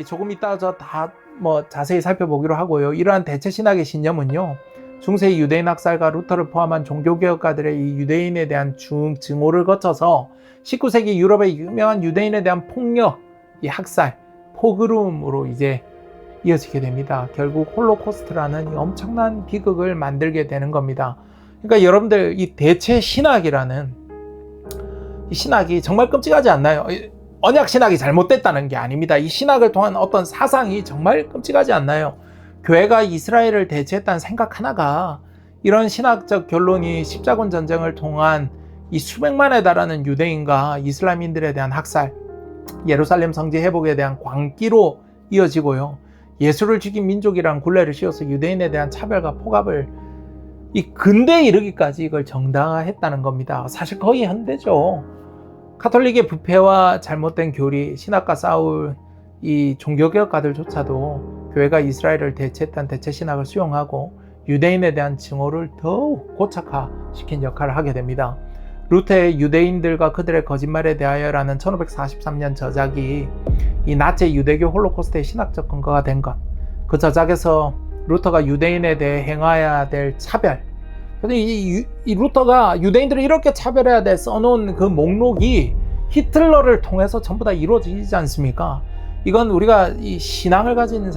조금 이따 다 자세히 살펴보기로 하고요. 이러한 대체 신학의 신념은요, 중세 유대인 학살과 루터를 포함한 종교개혁가들의 이 유대인에 대한 증오를 거쳐서 19세기 유럽의 유명한 유대인에 대한 폭력, 이 학살, 포그름으로 이제 이어지게 됩니다. 결국 홀로코스트라는 이 엄청난 비극을 만들게 되는 겁니다. 그러니까 여러분들, 이 대체 신학이라는 이 신학이 정말 끔찍하지 않나요? 언약 신학이 잘못됐다는 게 아닙니다. 이 신학을 통한 어떤 사상이 정말 끔찍하지 않나요? 교회가 이스라엘을 대체했다는 생각 하나가 이런 신학적 결론이 십자군 전쟁을 통한 이 수백만에 달하는 유대인과 이슬람인들에 대한 학살, 예루살렘 성지 회복에 대한 광기로 이어지고요. 예수를 죽인 민족이란 굴레를 씌워서 유대인에 대한 차별과 폭압을 이 근대에 이르기까지 이걸 정당화했다는 겁니다. 사실 거의 현대죠. 가톨릭의 부패와 잘못된 교리, 신학과 싸울 이 종교개혁가들조차도 교회가 이스라엘을 대체했다는 대체 신학을 수용하고 유대인에 대한 증오를 더욱 고착화시킨 역할을 하게 됩니다. 루터의 유대인들과 그들의 거짓말에 대하여라는 1543년 저작이 이 나체 유대교 홀로코스트의 신학적 근거가 된 것, 그 저작에서 루터가 유대인에 대해 행해야 될 차별, 이 루터가 유대인들을 이렇게 차별해야 돼 써놓은 그 목록이 히틀러를 통해서 전부 다 이루어지지 않습니까? 이건 우리가 이 신앙을 가진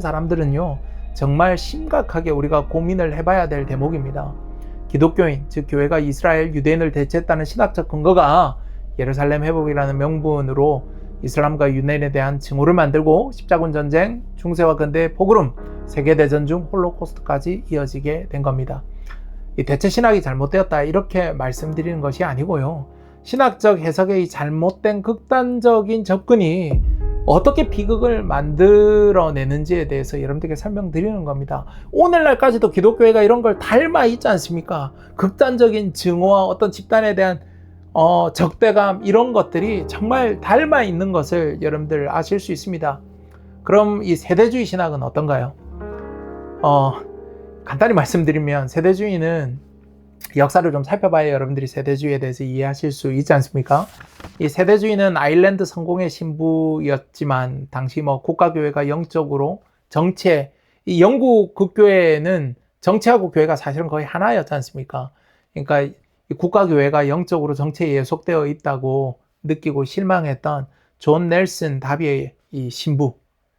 사람들은요, 정말 심각하게 우리가 고민을 해봐야 될 대목입니다. 기독교인, 즉 교회가 이스라엘 유대인을 대체했다는 신학적 근거가 예루살렘 회복이라는 명분으로 이슬람과 유대인에 대한 증오를 만들고 십자군 전쟁, 중세와 근대의 포그름, 세계대전 중 홀로코스트까지 이어지게 된 겁니다. 이 대체 신학이 잘못되었다 이렇게 말씀드리는 것이 아니고요. 신학적 해석의 이 잘못된 극단적인 접근이 어떻게 비극을 만들어내는지에 대해서 여러분들께 설명드리는 겁니다. 오늘날까지도 기독교회가 이런 걸 닮아 있지 않습니까? 극단적인 증오와 어떤 집단에 대한 적대감, 이런 것들이 정말 닮아 있는 것을 여러분들 아실 수 있습니다. 그럼 이 세대주의 신학은 어떤가요? 간단히 말씀드리면 세대주의는 역사를 좀 살펴봐야 여러분들이 세대주의에 대해서 이해하실 수 있지 않습니까? 이 세대주의는 아일랜드 성공의 신부였지만 당시 국가교회가 영적으로 이 영국 국교회는 정치하고 교회가 사실은 거의 하나였지 않습니까? 그러니까 이 국가교회가 영적으로 정치에 예속되어 있다고 느끼고 실망했던 존 넬슨 다비의 이 신부,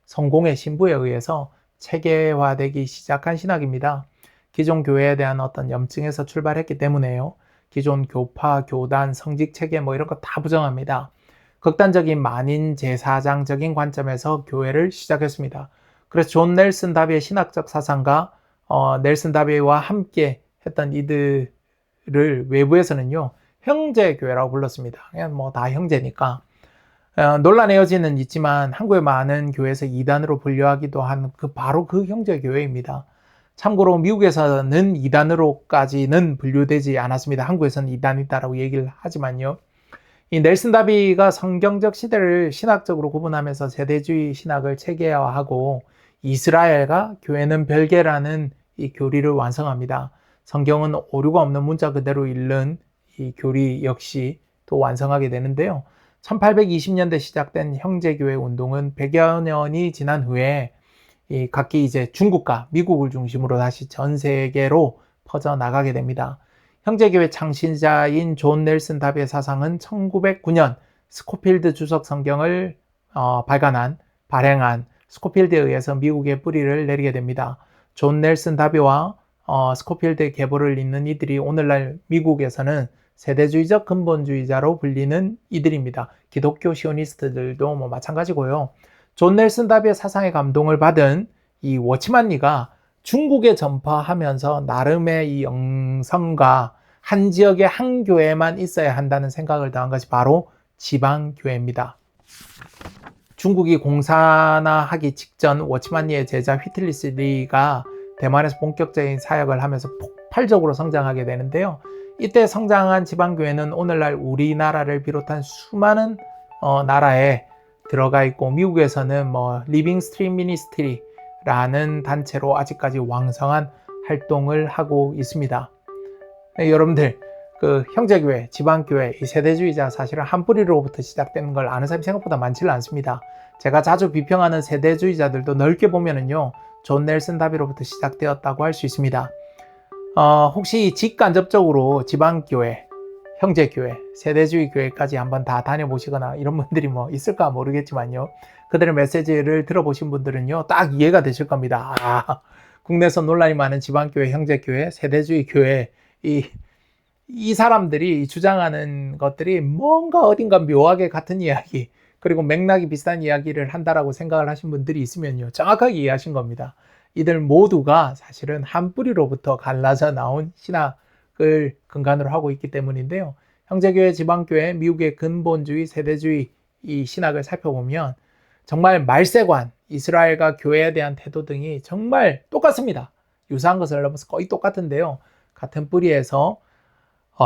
성공의 신부에 의해서 체계화되기 시작한 신학입니다. 기존 교회에 대한 어떤 염증에서 출발했기 때문에요. 기존 교파, 교단, 성직체계 이런 거 다 부정합니다. 극단적인 만인 제사장적인 관점에서 교회를 시작했습니다. 그래서 존 넬슨 다비의 신학적 사상과 넬슨 다비와 함께 했던 이들을 외부에서는요, 형제교회라고 불렀습니다. 그냥 다 형제니까. 논란의 여지는 있지만 한국의 많은 교회에서 이단으로 분류하기도 한 바로 그 형제교회입니다. 참고로 미국에서는 이단으로까지는 분류되지 않았습니다. 한국에서는 이단이다라고 얘기를 하지만요. 이 넬슨 다비가 성경적 시대를 신학적으로 구분하면서 세대주의 신학을 체계화하고 이스라엘과 교회는 별개라는 이 교리를 완성합니다. 성경은 오류가 없는 문자 그대로 읽는 이 교리 역시 또 완성하게 되는데요. 1820년대 시작된 형제교회 운동은 100여 년이 지난 후에 이 각기 이제 중국과 미국을 중심으로 다시 전 세계로 퍼져나가게 됩니다. 형제교회 창시자인 존 넬슨 다비의 사상은 1909년 스코필드 주석 성경을 발행한 스코필드에 의해서 미국의 뿌리를 내리게 됩니다. 존 넬슨 다비와 스코필드의 계보를 잇는 이들이 오늘날 미국에서는 세대주의적 근본주의자로 불리는 이들입니다. 기독교 시오니스트들도 마찬가지고요. 존 넬슨 다비의 사상에 감동을 받은 이 워치만 리가 중국에 전파하면서 나름의 이 영성과 한 지역에 한 교회만 있어야 한다는 생각을 더한 것이 바로 지방교회입니다. 중국이 공산화하기 직전 워치만 리의 제자 휘틀리스 리가 대만에서 본격적인 사역을 하면서 폭발적으로 성장하게 되는데요. 이때 성장한 지방교회는 오늘날 우리나라를 비롯한 수많은 나라에 들어가 있고 미국에서는 리빙 스트림 미니스트리라는 단체로 아직까지 왕성한 활동을 하고 있습니다. 네, 여러분들 그 형제교회, 지방교회, 이 세대주의자 사실은 한 뿌리로부터 시작되는 걸 아는 사람이 생각보다 많지는 않습니다. 제가 자주 비평하는 세대주의자들도 넓게 보면은요, 존 넬슨 다비로부터 시작되었다고 할 수 있습니다. 혹시 직간접적으로 지방교회, 형제교회, 세대주의 교회까지 한번 다 다녀보시거나 이런 분들이 뭐 있을까 모르겠지만요. 그들의 메시지를 들어보신 분들은요, 딱 이해가 되실 겁니다. 국내에서 논란이 많은 지방교회, 형제교회, 세대주의 교회, 이 사람들이 주장하는 것들이 뭔가 어딘가 묘하게 같은 이야기, 그리고 맥락이 비슷한 이야기를 한다라고 생각을 하신 분들이 있으면요, 정확하게 이해하신 겁니다. 이들 모두가 사실은 한 뿌리로부터 갈라져 나온 신학을 근간으로 하고 있기 때문인데요. 형제교회, 지방교회, 미국의 근본주의, 세대주의 이 신학을 살펴보면 정말 말세관, 이스라엘과 교회에 대한 태도 등이 정말 똑같습니다. 유사한 것을 넘어서 거의 똑같은데요. 같은 뿌리에서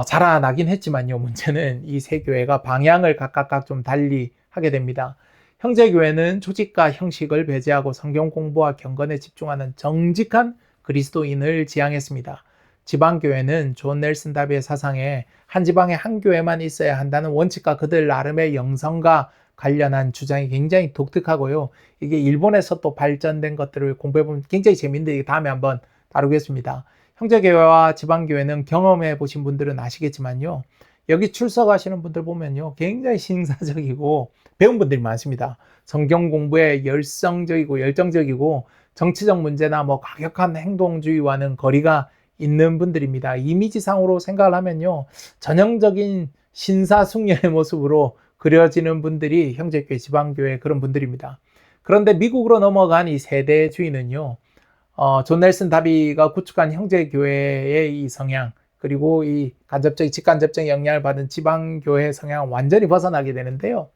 자라나긴 했지만요. 문제는 이 세 교회가 방향을 각각 좀 달리 하게 됩니다. 형제교회는 조직과 형식을 배제하고 성경 공부와 경건에 집중하는 정직한 그리스도인을 지향했습니다. 지방교회는 존 넬슨 다비의 사상에 한 지방에 한 교회만 있어야 한다는 원칙과 그들 나름의 영성과 관련한 주장이 굉장히 독특하고요. 이게 일본에서 또 발전된 것들을 공부해보면 굉장히 재밌는데 다음에 한번 다루겠습니다. 형제교회와 지방교회는 경험해 보신 분들은 아시겠지만요. 여기 출석하시는 분들 보면요. 굉장히 신사적이고 배운 분들이 많습니다. 성경 공부에 열성적이고 열정적이고 정치적 문제나 뭐 과격한 행동주의와는 거리가 있는 분들입니다. 이미지상으로 생각을 하면요. 전형적인 신사숙녀의 모습으로 그려지는 분들이 형제교회, 지방교회 그런 분들입니다. 그런데 미국으로 넘어간 이 세대주의는요. 존 넬슨 다비가 구축한 형제교회의 이 성향, 그리고 이 직간접적 영향을 받은 지방교회 성향을 완전히 벗어나게 되는데요.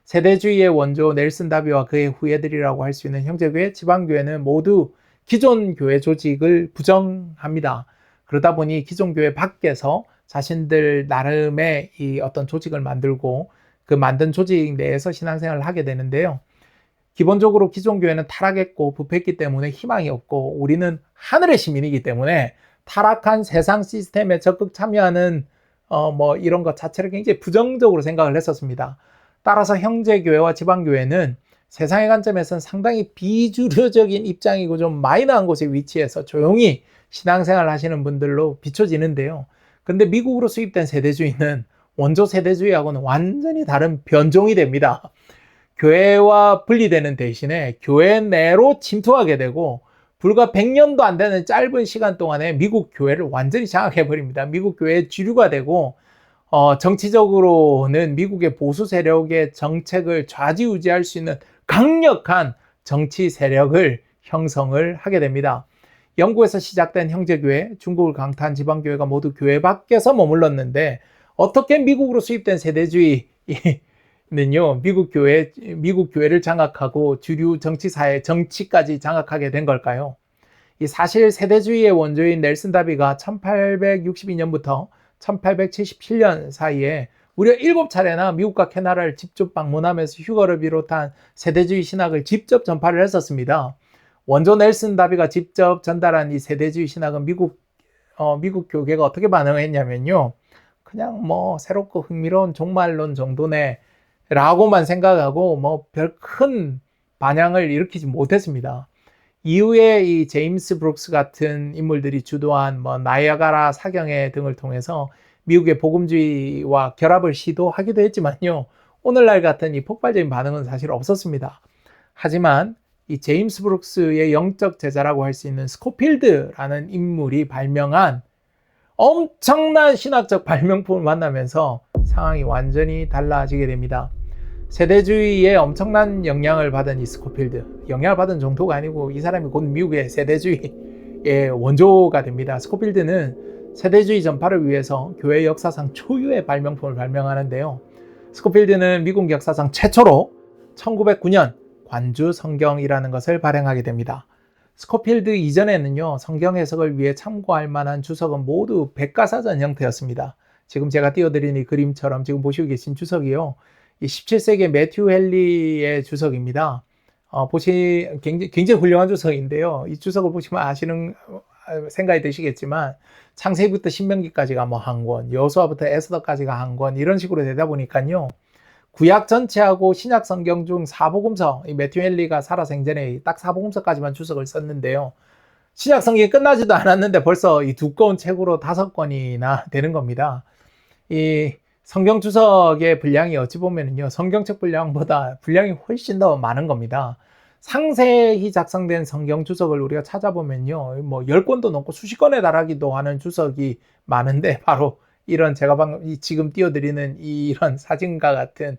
세대주의의 원조 넬슨 다비와 그의 후예들이라고 할 수 있는 형제교회, 지방교회는 모두 기존 교회 조직을 부정합니다. 그러다 보니 기존 교회 밖에서 자신들 나름의 이 어떤 조직을 만들고 그 만든 조직 내에서 신앙생활을 하게 되는데요. 기본적으로 기존 교회는 타락했고 부패했기 때문에 희망이 없고 우리는 하늘의 시민이기 때문에 타락한 세상 시스템에 적극 참여하는 뭐 이런 것 자체를 굉장히 부정적으로 생각을 했었습니다. 따라서 형제교회와 지방교회는 세상의 관점에서는 상당히 비주류적인 입장이고 좀 마이너한 곳에 위치해서 조용히 신앙생활을 하시는 분들로 비춰지는데요. 근데 미국으로 수입된 세대주의는 원조 세대주의하고는 완전히 다른 변종이 됩니다. 교회와 분리되는 대신에 교회 내로 침투하게 되고 불과 100년도 안 되는 짧은 시간 동안에 미국 교회를 완전히 장악해버립니다. 미국 교회의 주류가 되고 정치적으로는 미국의 보수 세력의 정책을 좌지우지할 수 있는 강력한 정치 세력을 형성을 하게 됩니다. 영국에서 시작된 형제교회, 중국을 강타한 지방교회가 모두 교회 밖에서 머물렀는데 어떻게 미국으로 수입된 세대주의는요, 미국 교회를 장악하고 주류 정치사회, 정치까지 장악하게 된 걸까요? 이 사실 세대주의의 원조인 넬슨 다비가 1862년부터 1877년 사이에 무려 7차례나 미국과 캐나다를 직접 방문하면서 휴거를 비롯한 세대주의 신학을 직접 전파를 했었습니다. 원조 넬슨 다비가 직접 전달한 이 세대주의 신학은 미국 교계가 어떻게 반응했냐면요. 그냥 뭐 새롭고 흥미로운 종말론 정도네 라고만 생각하고 뭐 별 큰 반향을 일으키지 못했습니다. 이후에 이 제임스 브룩스 같은 인물들이 주도한 뭐 나이아가라 사경회 등을 통해서 미국의 복음주의와 결합을 시도하기도 했지만요. 오늘날 같은 이 폭발적인 반응은 사실 없었습니다. 하지만 이 제임스 브룩스의 영적 제자라고 할 수 있는 스코필드라는 인물이 발명한 엄청난 신학적 발명품을 만나면서 상황이 완전히 달라지게 됩니다. 세대주의에 엄청난 영향을 받은 이 스코필드, 영향을 받은 정도가 아니고 이 사람이 곧 미국의 세대주의의 원조가 됩니다. 스코필드는 세대주의 전파를 위해서 교회 역사상 초유의 발명품을 발명하는데요. 스코필드는 미국 역사상 최초로 1909년 관주 성경이라는 것을 발행하게 됩니다. 스코필드 이전에는요, 성경 해석을 위해 참고할 만한 주석은 모두 백과사전 형태였습니다. 지금 제가 띄워드린 이 그림처럼 지금 보시고 계신 주석이요, 이 17세기 매튜 헨리의 주석입니다. 굉장히 훌륭한 주석인데요. 이 주석을 보시면 생각이 드시겠지만 창세기부터 신명기까지가 뭐 한 권, 여호수아부터 에스더까지가 한 권 이런 식으로 되다 보니까요. 구약 전체하고 신약 성경 중 사복음서, 이 매튜 헨리가 살아 생전에 딱 사복음서까지만 주석을 썼는데요. 신약 성경이 끝나지도 않았는데 벌써 이 두꺼운 책으로 5권이나 되는 겁니다. 이 성경 주석의 분량이 어찌 보면은요, 성경책 분량보다 분량이 훨씬 더 많은 겁니다. 상세히 작성된 성경 주석을 우리가 찾아보면요, 뭐 10권도 넘고 수십 권에 달하기도 하는 주석이 많은데, 바로 이런 제가 방금 지금 띄워드리는 이런 사진과 같은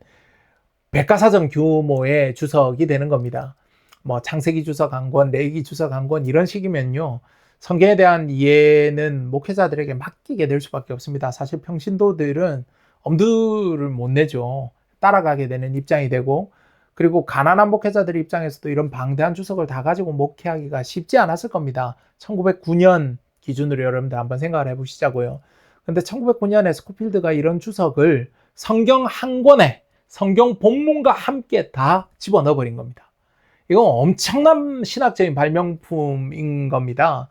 백과사전 규모의 주석이 되는 겁니다. 뭐 창세기 주석 한 권, 레위기 주석 한 권 이런 식이면요, 성경에 대한 이해는 목회자들에게 맡기게 될 수밖에 없습니다. 사실 평신도들은 엄두를 못 내죠. 따라가게 되는 입장이 되고, 그리고 가난한 목회자들 입장에서도 이런 방대한 주석을 다 가지고 목회하기가 쉽지 않았을 겁니다. 1909년 기준으로 여러분들 한번 생각을 해보시자고요. 근데 1909년에 스코필드가 이런 주석을 성경 한 권에 성경 본문과 함께 다 집어넣어 버린 겁니다. 이건 엄청난 신학적인 발명품인 겁니다.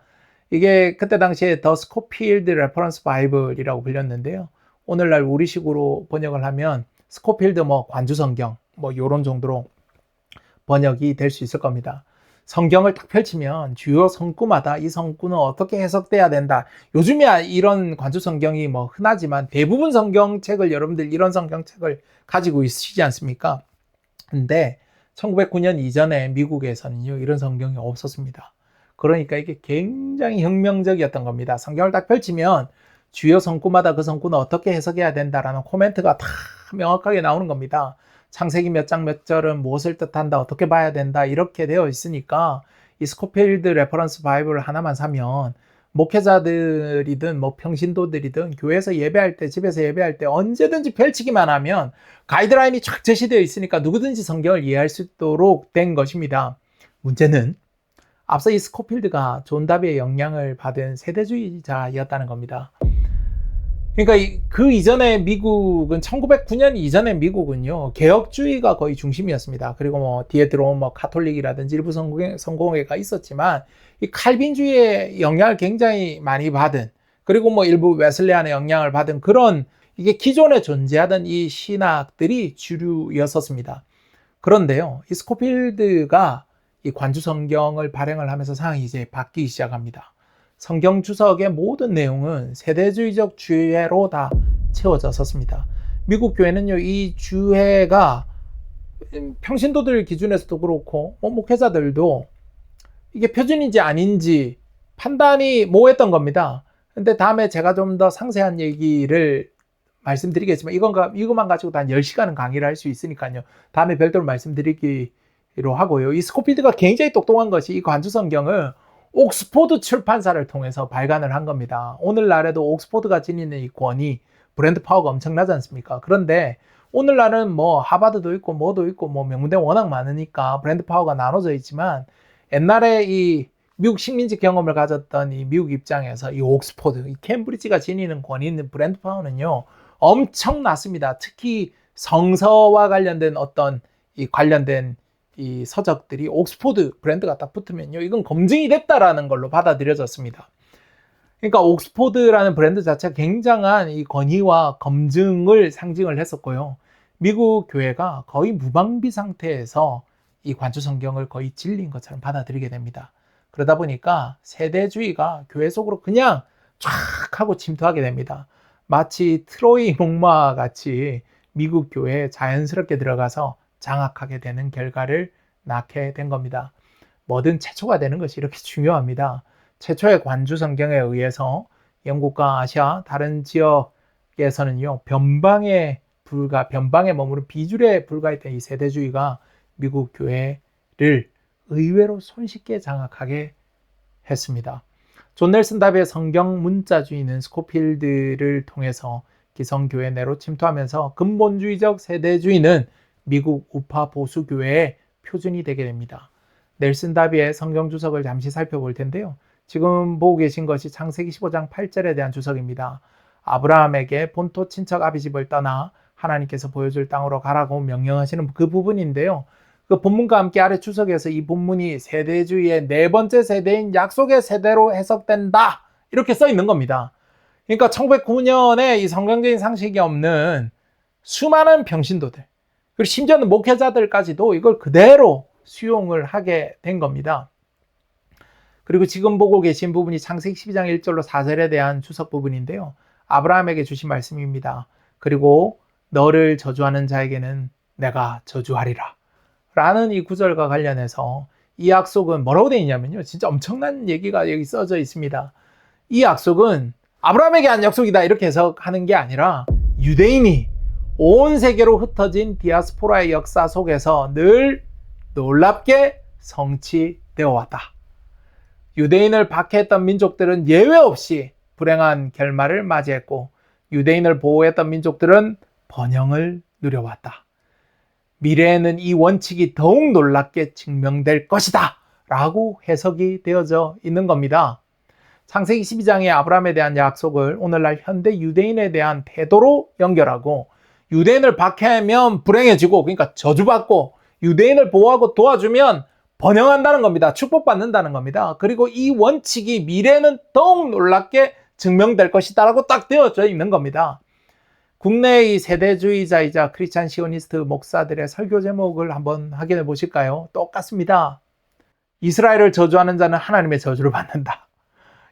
이게 그때 당시에 더 스코필드 레퍼런스 바이블이라고 불렸는데요. 오늘날 우리식으로 번역을 하면 스코필드 뭐 관주성경 뭐 요런 정도로 번역이 될 수 있을 겁니다. 성경을 딱 펼치면 주요 성구마다 이 성구는 어떻게 해석돼야 된다. 요즘이야 이런 관주성경이 뭐 흔하지만 대부분 성경책을 여러분들 이런 성경책을 가지고 있으시지 않습니까? 근데 1909년 이전에 미국에서는요, 이런 성경이 없었습니다. 그러니까 이게 굉장히 혁명적이었던 겁니다. 성경을 딱 펼치면 주요 성구마다 그 성구는 어떻게 해석해야 된다라는 코멘트가 다 명확하게 나오는 겁니다. 창세기 몇 장 몇 절은 무엇을 뜻한다, 어떻게 봐야 된다 이렇게 되어 있으니까 이 스코필드 레퍼런스 바이블 하나만 사면 목회자들이든 뭐 평신도들이든 교회에서 예배할 때, 집에서 예배할 때 언제든지 펼치기만 하면 가이드라인이 쫙 제시되어 있으니까 누구든지 성경을 이해할 수 있도록 된 것입니다. 문제는 앞서 이 스코필드가 존 다비의 영향을 받은 세대주의자였다는 겁니다. 그러니까 그 이전에 미국은 1909년 이전에 미국은요, 개혁주의가 거의 중심이었습니다. 그리고 뭐 뒤에 들어온 뭐 카톨릭이라든지 일부 성공회가 있었지만 이 칼빈주의의 영향을 굉장히 많이 받은, 그리고 뭐 일부 웨슬레안의 영향을 받은 그런, 이게 기존에 존재하던 이 신학들이 주류였었습니다. 그런데요, 이 스코필드가 이 관주 성경을 발행을 하면서 상황이 이제 바뀌기 시작합니다. 성경 주석의 모든 내용은 세대주의적 주해로 다 채워졌었습니다. 미국 교회는요, 이 주해가 평신도들 기준에서도 그렇고 목회자들도 이게 표준인지 아닌지 판단이 모호했던 겁니다. 근데 다음에 제가 좀 더 상세한 얘기를 말씀드리겠지만 이것만 가지고 단 10시간은 강의를 할 수 있으니까요. 다음에 별도로 말씀드리기로 하고요. 이 스코필드가 굉장히 똑똑한 것이 이 관주 성경을 옥스포드 출판사를 통해서 발간을 한 겁니다. 오늘날에도 옥스포드가 지니는 이 권위, 브랜드 파워가 엄청나지 않습니까? 그런데 오늘날은 뭐 하버드도 있고 뭐도 있고 뭐 명문대 워낙 많으니까 브랜드 파워가 나눠져 있지만, 옛날에 이 미국 식민지 경험을 가졌던 이 미국 입장에서 이 옥스포드, 이 캠브리지가 지니는 권위 있는 브랜드 파워는요, 엄청났습니다. 특히 성서와 관련된 어떤 이 관련된 이 서적들이 옥스포드 브랜드가 딱 붙으면요, 이건 검증이 됐다라는 걸로 받아들여졌습니다. 그러니까 옥스포드라는 브랜드 자체가 굉장한 이 권위와 검증을 상징을 했었고요. 미국 교회가 거의 무방비 상태에서 이 관주 성경을 거의 진리인 것처럼 받아들이게 됩니다. 그러다 보니까 세대주의가 교회 속으로 그냥 쫙 하고 침투하게 됩니다. 마치 트로이 목마와 같이 미국 교회에 자연스럽게 들어가서 장악하게 되는 결과를 낳게 된 겁니다. 뭐든 최초가 되는 것이 이렇게 중요합니다. 최초의 관주 성경에 의해서 영국과 아시아 다른 지역에서는요, 변방에 머무는 비주류에 불과했던 이 세대주의가 미국 교회를 의외로 손쉽게 장악하게 했습니다. 존 넬슨 다비의 성경 문자주의는 스코필드를 통해서 기성교회 내로 침투하면서 근본주의적 세대주의는 미국 우파 보수교회의 표준이 되게 됩니다. 넬슨 다비의 성경 주석을 잠시 살펴볼 텐데요. 지금 보고 계신 것이 창세기 15장 8절에 대한 주석입니다. 아브라함에게 본토 친척 아비 집을 떠나 하나님께서 보여줄 땅으로 가라고 명령하시는 그 부분인데요. 그 본문과 함께 아래 주석에서 이 본문이 세대주의의 네 번째 세대인 약속의 세대로 해석된다. 이렇게 써 있는 겁니다. 그러니까 1909년에 이 성경적인 상식이 없는 수많은 평신도들, 그리고 심지어는 목회자들까지도 이걸 그대로 수용을 하게 된 겁니다. 그리고 지금 보고 계신 부분이 창세기 12장 1절로 4절에 대한 주석 부분인데요. 아브라함에게 주신 말씀입니다. 그리고 너를 저주하는 자에게는 내가 저주하리라. 라는 이 구절과 관련해서 이 약속은 뭐라고 되어 있냐면요. 진짜 엄청난 얘기가 여기 써져 있습니다. 이 약속은 아브라함에게 한 약속이다 이렇게 해석하는 게 아니라 유대인이 온 세계로 흩어진 디아스포라의 역사 속에서 늘 놀랍게 성취되어 왔다. 유대인을 박해했던 민족들은 예외 없이 불행한 결말을 맞이했고 유대인을 보호했던 민족들은 번영을 누려왔다. 미래에는 이 원칙이 더욱 놀랍게 증명될 것이다 라고 해석이 되어져 있는 겁니다. 창세기 12장의 아브라함에 대한 약속을 오늘날 현대 유대인에 대한 태도로 연결하고 유대인을 박해하면 불행해지고 그러니까 저주받고 유대인을 보호하고 도와주면 번영한다는 겁니다. 축복받는다는 겁니다. 그리고 이 원칙이 미래에는 더욱 놀랍게 증명될 것이다 라고 딱 되어져 있는 겁니다. 국내의 세대주의자이자 크리스찬 시오니스트 목사들의 설교 제목을 한번 확인해 보실까요? 똑같습니다. 이스라엘을 저주하는 자는 하나님의 저주를 받는다.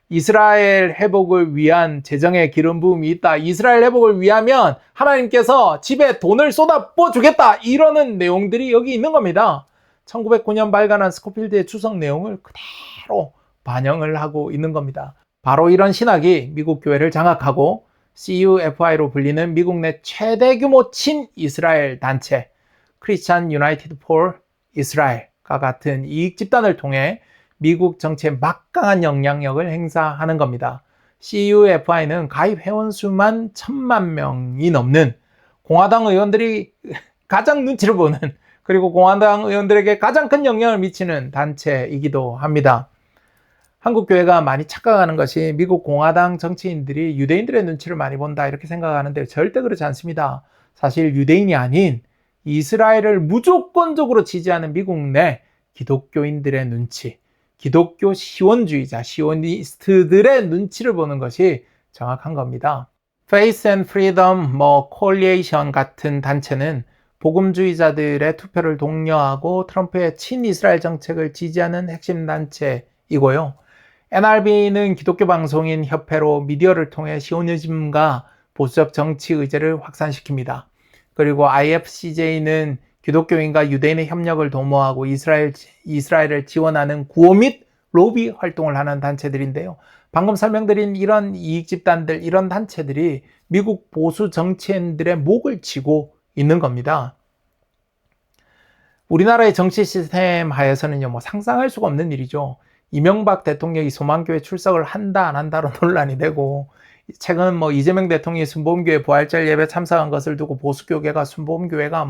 이스라엘 회복을 위한 재정의 기름 부음이 있다. 이스라엘 회복을 위하면 하나님께서 집에 돈을 쏟아부어 주겠다. 이러는 내용들이 여기 있는 겁니다. 1909년 발간한 스코필드의 주석 내용을 그대로 반영을 하고 있는 겁니다. 바로 이런 신학이 미국 교회를 장악하고 CUFI로 불리는 미국 내 최대 규모 친이스라엘 단체 크리스찬 유나이티드 폴 이스라엘과 같은 이익 집단을 통해 미국 정치에 막강한 영향력을 행사하는 겁니다. CUFI는 가입 회원 수만 1,000만 명이 넘는 공화당 의원들이 가장 눈치를 보는 그리고 공화당 의원들에게 가장 큰 영향을 미치는 단체이기도 합니다. 한국 교회가 많이 착각하는 것이 미국 공화당 정치인들이 유대인들의 눈치를 많이 본다 이렇게 생각하는데 절대 그렇지 않습니다. 사실 유대인이 아닌 이스라엘을 무조건적으로 지지하는 미국 내 기독교인들의 눈치, 기독교 시원주의자, 시오니스트들의 눈치를 보는 것이 정확한 겁니다. Faith and Freedom Coalition 같은 단체는 복음주의자들의 투표를 독려하고 트럼프의 친이스라엘 정책을 지지하는 핵심 단체이고요. NRB는 기독교 방송인 협회로 미디어를 통해 시오니즘과 보수적 정치 의제를 확산시킵니다. 그리고 IFCJ는 기독교인과 유대인의 협력을 도모하고 이스라엘을 지원하는 구호 및 로비 활동을 하는 단체들인데요. 방금 설명드린 이런 이익 집단들, 이런 단체들이 미국 보수 정치인들의 목을 치고 있는 겁니다. 우리나라의 정치 시스템 하에서는요, 상상할 수가 없는 일이죠. 이명박 대통령이 소망교회 출석을 한다 안 한다로 논란이 되고 최근 이재명 대통령이 순복음교회 부활절 예배 참석한 것을 두고 보수교계가 순복음교회가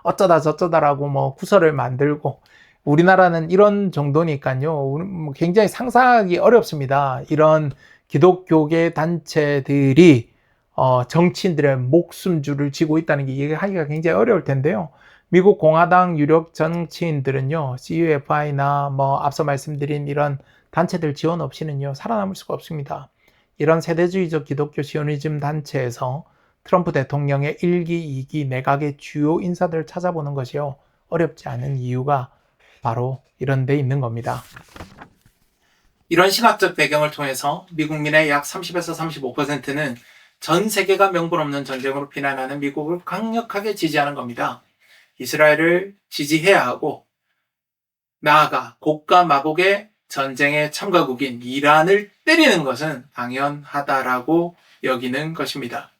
어쩌다 저쩌다라고 구설을 만들고 우리나라는 이런 정도니까요. 굉장히 상상하기 어렵습니다. 이런 기독교계 단체들이 정치인들의 목숨줄을 쥐고 있다는 게 이해하기가 굉장히 어려울 텐데요. 미국 공화당 유력 정치인들은요, CUFI나 앞서 말씀드린 이런 단체들 지원 없이는요, 살아남을 수가 없습니다. 이런 세대주의적 기독교 시오니즘 단체에서 트럼프 대통령의 1기, 2기 내각의 주요 인사들을 찾아보는 것이요, 어렵지 않은 이유가 바로 이런 데 있는 겁니다. 이런 신학적 배경을 통해서 미국민의 약 30에서 35%는 전 세계가 명분 없는 전쟁으로 비난하는 미국을 강력하게 지지하는 겁니다. 이스라엘을 지지해야 하고 나아가 곡과 마곡의 전쟁의 참가국인 이란을 때리는 것은 당연하다라고 여기는 것입니다.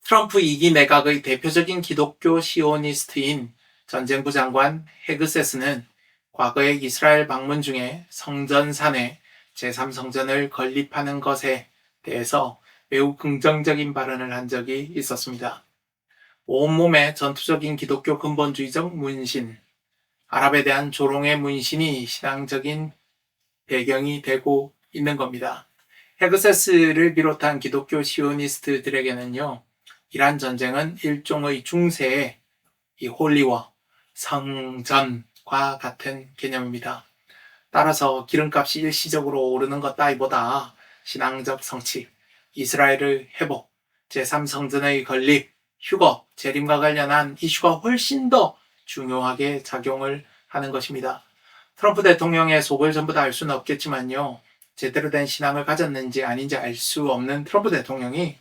트럼프 2기 내각의 대표적인 기독교 시오니스트인 전쟁부 장관 헤그세스는 과거에 이스라엘 방문 중에 성전산에 제3성전을 건립하는 것에 대해서 매우 긍정적인 발언을 한 적이 있었습니다. 온몸에 전투적인 기독교 근본주의적 문신, 아랍에 대한 조롱의 문신이 신앙적인 배경이 되고 있는 겁니다. 헤그세스를 비롯한 기독교 시오니스트들에게는요, 이란 전쟁은 일종의 중세의 이 홀리워, 성전과 같은 개념입니다. 따라서 기름값이 일시적으로 오르는 것 따위보다 신앙적 성취, 이스라엘의 회복, 제3성전의 건립, 휴거, 재림과 관련한 이슈가 훨씬 더 중요하게 작용을 하는 것입니다. 트럼프 대통령의 속을 전부 다 알 수는 없겠지만요. 제대로 된 신앙을 가졌는지 아닌지 알 수 없는 트럼프 대통령이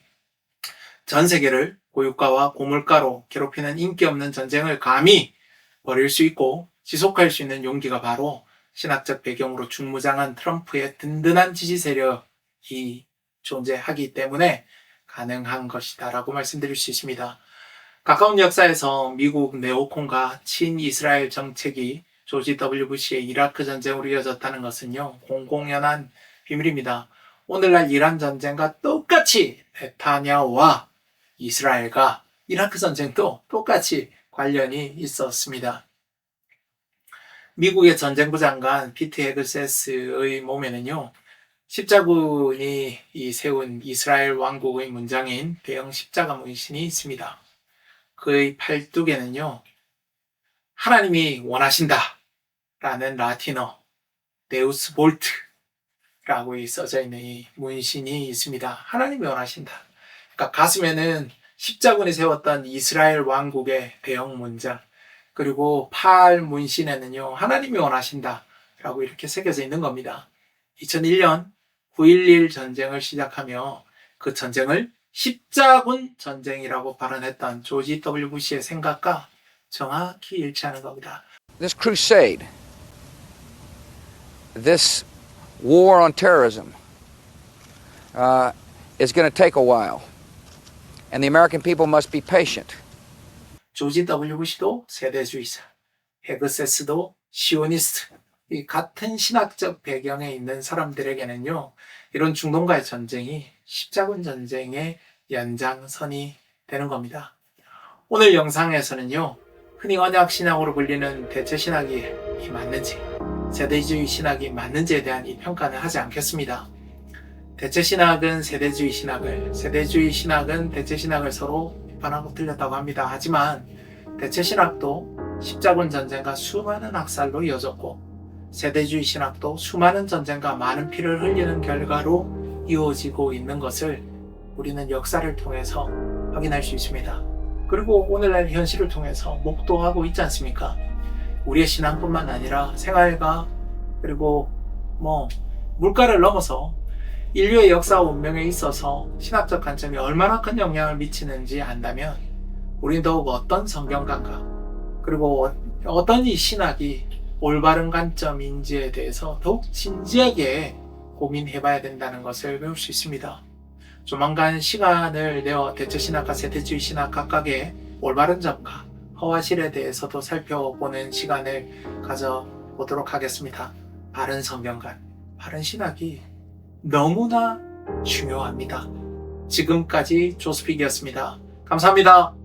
전 세계를 고유가와 고물가로 괴롭히는 인기 없는 전쟁을 감히 벌일 수 있고 지속할 수 있는 용기가 바로 신학적 배경으로 중무장한 트럼프의 든든한 지지 세력이 존재하기 때문에 가능한 것이다 라고 말씀드릴 수 있습니다. 가까운 역사에서 미국 네오콘과 친이스라엘 정책이 조지 W 부시의 이라크 전쟁으로 이어졌다는 것은요, 공공연한 비밀입니다. 오늘날 이란 전쟁과 똑같이 네타냐후와 이스라엘과 이라크 전쟁도 똑같이 관련이 있었습니다. 미국의 전쟁부 장관 피트 헤그세스의 몸에는요, 십자군이 세운 이스라엘 왕국의 문장인 대형 십자가 문신이 있습니다. 그의 팔뚝에는요, 하나님이 원하신다 라는 라틴어 데우스 볼트라고 써져 있는 이 문신이 있습니다. 하나님이 원하신다. 그러니까 가슴에는 십자군이 세웠던 이스라엘 왕국의 대형 문장, 그리고 팔 문신에는요, 하나님이 원하신다 라고 이렇게 새겨져 있는 겁니다. 2001년 9.11 전쟁을 시작하며 그 전쟁을 십자군 전쟁이라고 발언했던 조지 W 부시의 생각과 정확히 일치하는 겁니다. This crusade, this war on terrorism is going to take a while. And the American people must be patient. 조지 W 부시도 세대주의자, 헤그세스도 시오니스트, 이 같은 신학적 배경에 있는 사람들에게는요, 이런 중동과의 전쟁이 십자군 전쟁의 연장선이 되는 겁니다. 오늘 영상에서는요, 흔히 언약 신학으로 불리는 대체 신학이 맞는지, 세대주의 신학이 맞는지에 대한 이 평가는 하지 않겠습니다. 대체 신학은 세대주의 신학을, 세대주의 신학은 대체 신학을 서로 비판하고 틀렸다고 합니다. 하지만 대체 신학도 십자군 전쟁과 수많은 학살로 이어졌고, 세대주의 신학도 수많은 전쟁과 많은 피를 흘리는 결과로 이어지고 있는 것을 우리는 역사를 통해서 확인할 수 있습니다. 그리고 오늘날 현실을 통해서 목도하고 있지 않습니까? 우리의 신앙뿐만 아니라 생활과 그리고 물가를 넘어서 인류의 역사와 운명에 있어서 신학적 관점이 얼마나 큰 영향을 미치는지 안다면 우리는 더욱 어떤 성경관과 그리고 어떤 이 신학이 올바른 관점인지에 대해서 더욱 진지하게 고민해봐야 된다는 것을 배울 수 있습니다. 조만간 시간을 내어 대체신학과 세대주의 신학 각각의 올바른 점과 허와실에 대해서도 살펴보는 시간을 가져보도록 하겠습니다. 바른 성경관, 바른 신학이 너무나 중요합니다. 지금까지 조스픽이었습니다. 감사합니다.